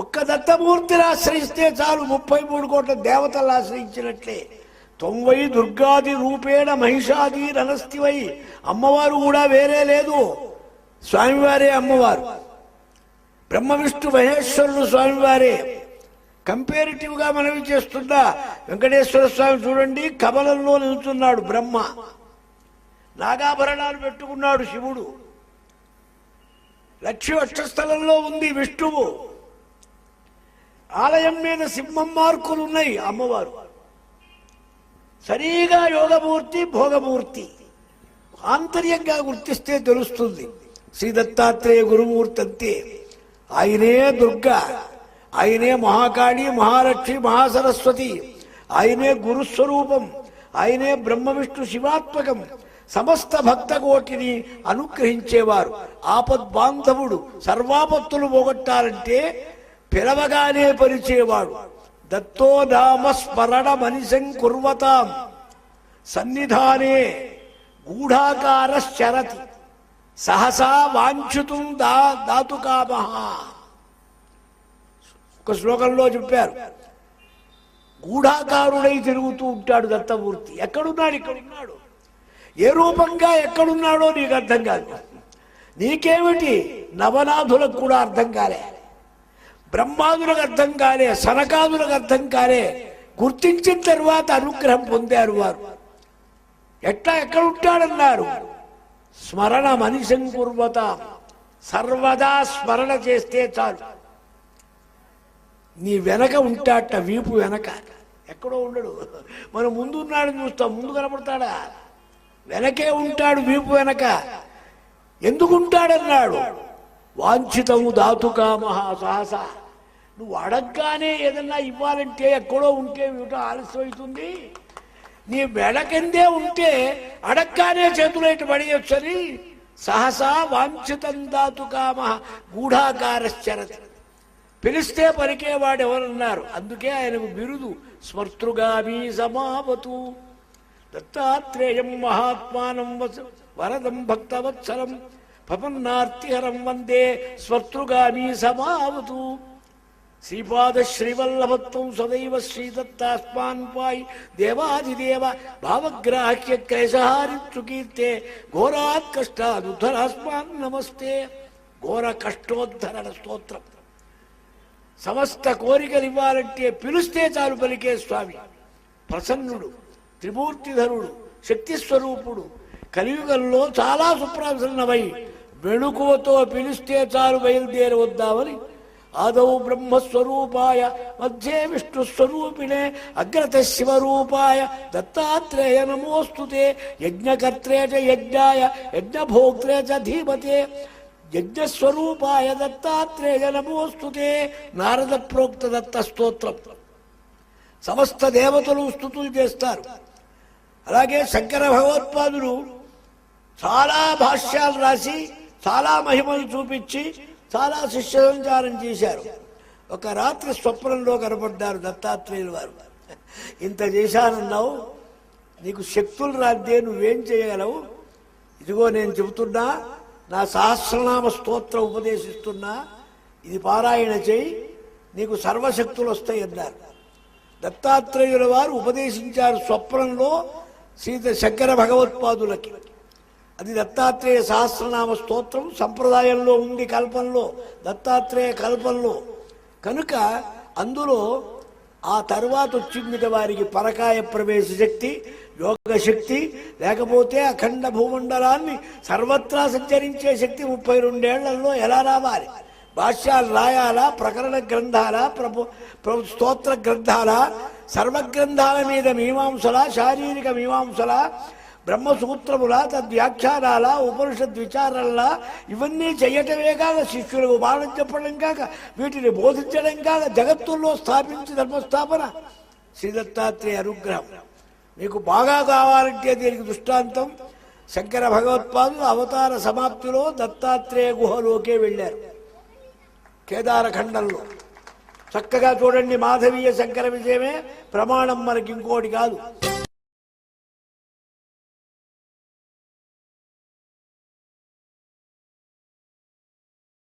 ఒక్క దత్తమూర్తిని ఆశ్రయిస్తే చాలు 33 కోట్ల దేవతలు ఆశ్రయించినట్లే. 90 దుర్గాది రూపేణ మహిషాది రణస్తివై. అమ్మవారు కూడా వేరే లేదు, స్వామివారే అమ్మవారు. బ్రహ్మ విష్ణు మహేశ్వరుడు స్వామివారే. కంపేరిటివ్గా మనవి చేస్తుందా వెంకటేశ్వర స్వామి చూడండి, కమలంలో నిలుచున్నాడు బ్రహ్మ, నాగాభరణాలు పెట్టుకున్నాడు శివుడు, లక్ష్మి వక్షస్థలంలో ఉంది విష్ణువు, ఆలయం మీద సింహం మార్కులు ఉన్నాయి అమ్మవారు. సరిగా యోగమూర్తి భోగమూర్తి ఆంతర్యంగా గుర్తిస్తే తెలుస్తుంది. శ్రీ దత్తాత్రేయ గురుమూర్తి అంతే. ఆయనే దుర్గా, ఆయనే మహాకాళి, మహాలక్ష్మి, మహాసరస్వతి, ఆయనే గురుస్వరూపం, ఆయనే బ్రహ్మ విష్ణు శివాత్మకం. సమస్త భక్త కోటిని అనుగ్రహించేవారు, ఆపద్బాంధవుడు. సర్వాపత్తులు పోగొట్టాలంటే పిలవగానే పరిచేవాడు. దత్తో నామ స్మరణ మనిషం కుర్వతాం సన్నిధానే గూఢాకారశ్చరతి సహసా వాంఛితుం దాతుకామః. ఒక శ్లోకంలో చెప్పారు, గూఢాకారుడై తిరుగుతూ ఉంటాడు దత్తమూర్తి. ఎక్కడున్నాడు? ఇక్కడున్నాడు. ఏ రూపంగా ఎక్కడున్నాడో నీకు అర్థం కాదు. నీకేమిటి? నవనాథులకు కూడా అర్థం కాలే, బ్రహ్మాదులకు అర్థం కాలే, సనకాదులకు అర్థం కాలే. గుర్తించిన తర్వాత అనుగ్రహం పొందారు వారు. ఎట్లా ఎక్కడుంటాడన్నారు? స్మరణ మనిషం కుర్వత, సర్వదా స్మరణ చేస్తే చాలు. నీ వెనక ఉంటాట, వీపు వెనక, ఎక్కడో ఉండడు. మనం ముందు ఉన్నాడని చూస్తాం, ముందు కనపడతాడా? వెనకే ఉంటాడు, వీపు వెనక. ఎందుకుంటాడన్నాడు? వాంఛితము దాతుకామః సహస. నువ్వు అడగ్గానే ఏదన్నా ఇవ్వాలంటే ఎక్కడో ఉంటే ఇవ్వటం ఆలస్యం అవుతుంది. నీ వెనకందే ఉంటే అడగ్గానే చేతులు ఇటు పడేయొచ్చని సహసా వాంఛితం దాతుకామః గూఢాకారశ్చరతి. పిలిస్తే పలికేవాడు ఎవరన్నారు? అందుకే ఆయనకు బిరుదు స్మర్తృగామీ సమావతు. దత్తాత్రేయం మహాత్మానం వరదం భక్తవత్సలం పవన్నార్తిహరం వందే స్మర్తృగామీ సమావతు. శ్రీపాద శ్రీవల్లభత్వం సదైవ శ్రీదత్తాస్మాన్ పాయి దేవాదిదేవ భావగ్రాహ్య క్లేశహారిత్సుకీర్తే ఘోరాత్ కష్టాదుద్ధరాస్మాన్ నమస్తే. ఘోర కష్టోద్ధరణ స్తోత్రం. సమస్త కోరికలు ఇవ్వాలంటే పిలిస్తే చాలు పలికే స్వామి. ప్రసన్నుడు, త్రిమూర్తిధరుడు, శక్తి స్వరూపుడు. కలియుగంలో చాలా సుప్రసన్నమై వెణుకువతో పిలిస్తే చాలు బయలుదేరి వద్దామని ఆదౌ బ్రహ్మస్వరూపాయ మధ్యే విష్ణుస్వరూపిణే అగ్రత శివరూపాయ దత్తాత్రేయ నమోస్తుతే. యజ్ఞకర్త్రే చ యజ్ఞాయ యజ్ఞభోక్త్రే చ ధీమతే యజ్ఞస్వరూపాయ దత్తాత్రేయ నమోస్తుతే. నారద ప్రోక్త దత్త స్తోత్రం. సమస్త దేవతలు స్తుతులు చేస్తారు. అలాగే శంకర భగవత్పాదులు చాలా భాష్యాలు రాసి చాలా మహిమలు చూపించి చాలా శిష్య సంచారం చేశారు. ఒక రాత్రి స్వప్నంలో కనపడ్డారు దత్తాత్రేయులు వారు. ఇంత చేశానన్నావు, నీకు శక్తులు రాద్దే, నువ్వేం చేయగలవు? ఇదిగో నేను చెబుతున్నా, నా సహస్రనామ స్తోత్రం ఉపదేశిస్తున్నా, ఇది పారాయణ చేయి, నీకు సర్వశక్తులు వస్తాయి అన్నారు. దత్తాత్రేయుల వారు ఉపదేశించారు స్వప్నంలో శంకర భగవత్పాదులకి. అది దత్తాత్రేయ సహస్రనామ స్తోత్రం సంప్రదాయంలో ఉంది, కల్పంలో, దత్తాత్రేయ కల్పంలో. కనుక అందులో ఆ తర్వాత వచ్చింది వారికి పరకాయ ప్రవేశ శక్తి, యోగ శక్తి, లేకపోతే అఖండ భూమండలాన్ని సర్వత్రా సంచరించే శక్తి 32 ఏళ్లలో ఎలా రావాలి? భాష్యాలు రాయాలా, ప్రకరణ గ్రంథాల, స్తోత్ర గ్రంథాల, సర్వగ్రంథాల మీద మీమాంసల, శారీరక మీమాంసల, బ్రహ్మసూత్రముల, తద్వ్యాఖ్యానాల, ఉపనిషద్ విచారాల, ఇవన్నీ చేయటమే కాక శిష్యులకు బాణం చెప్పడం కాక వీటిని బోధించడం కాక జగత్తుల్లో స్థాపించి ధర్మస్థాపన. శ్రీ దత్తాత్రేయ అనుగ్రహం మీకు బాగా కావాలంటే దీనికి దృష్టాంతం శంకర భగవత్పాదులు అవతార సమాప్తిలో దత్తాత్రేయ గుహలోకే వెళ్ళారు. కేదారఖండంలో చక్కగా చూడండి, మాధవీయ శంకర విజయమే ప్రమాణం, మనకి ఇంకోటి కాదు.